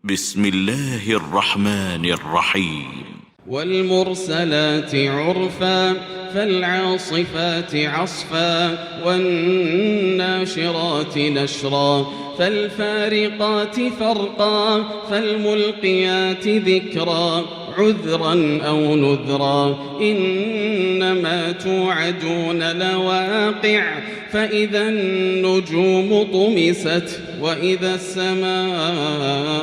بسم الله الرحمن الرحيم. والمرسلات عرفا فالعاصفات عصفا والناشرات نشرا فالفارقات فرقا فالملقيات ذكرا عذرا أو نذرا إنما توعدون لواقع فإذا النجوم طمست وإذا السماء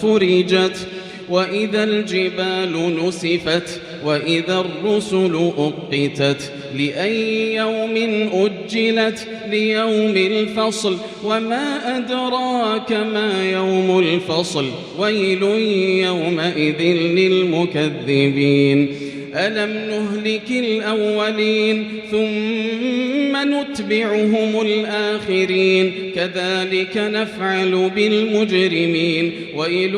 فرجت وإذا الجبال نسفت وإذا الرسل أقتت لأي يوم أجلت ليوم الفصل وما أدراك ما يوم الفصل ويل يومئذ للمكذبين ألم نهلك الأولين ثم نتبعهم الآخرين كذلك نفعل بالمجرمين ويل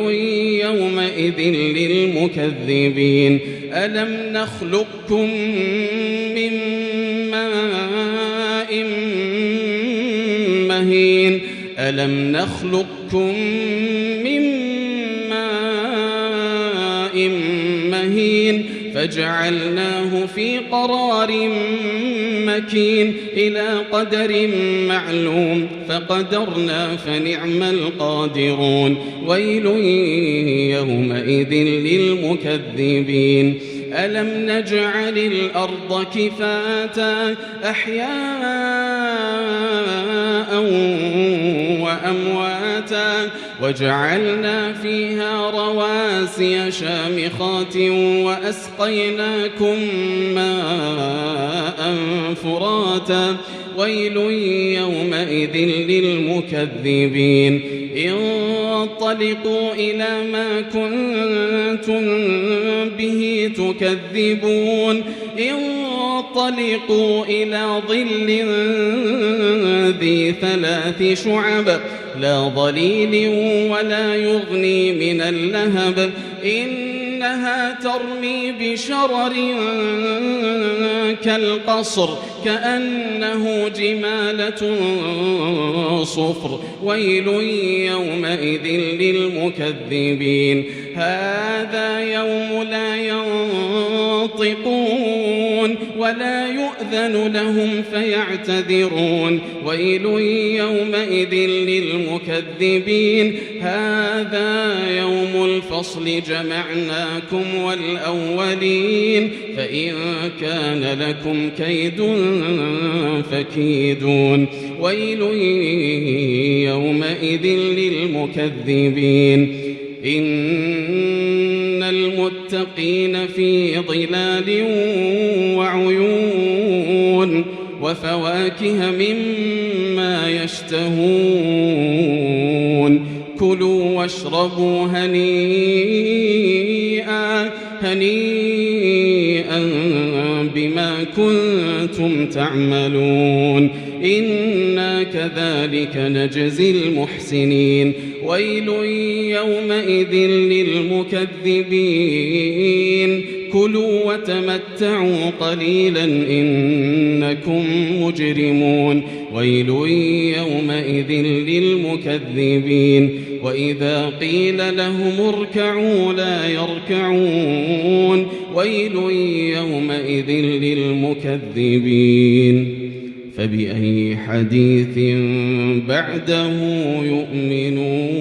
يومئذ للمكذبين ألم نخلقكم من ماء مهين ألم نخلقكم من ماء مهين فجعلناه في قرار مكين إلى قدر معلوم فقدرنا فنعم القادرون ويل يومئذ للمكذبين ألم نجعل الأرض كفاتا أحياء وأمواتا وجعلنا فيها رواسي شامخات وأسقيناكم ماء فراتا ويل يومئذ للمكذبين انطلقوا إلى ما كنتم به تكذبون انطلقوا إلى ظل ذي 3 شعب لا ظليل ولا يغني من اللهب إنها ترمي بشرر كالقصر كأنه جمالة صفر ويل يومئذ للمكذبين هذا يوم لا ينطقون ولا يؤذن لهم فيعتذرون ويل يومئذ للمكذبين هذا يوم الفصل جمعناكم والأولين فإن كان لكم كيد فكيدون ويل يومئذ للمكذبين إن المتقين في ظلال وعيون وفواكه مما يشتهون كلوا واشربوا هنيئا بما كنتم تعملون إنا كذلك نجزي المحسنين ويل يومئذ للمكذبين كلوا وتمتعوا قليلا إنكم مجرمون ويل يومئذ للمكذبين وإذا قيل لهم اركعوا لا يركعون ويل يومئذ للمكذبين فبأي حديث بعده يؤمنون.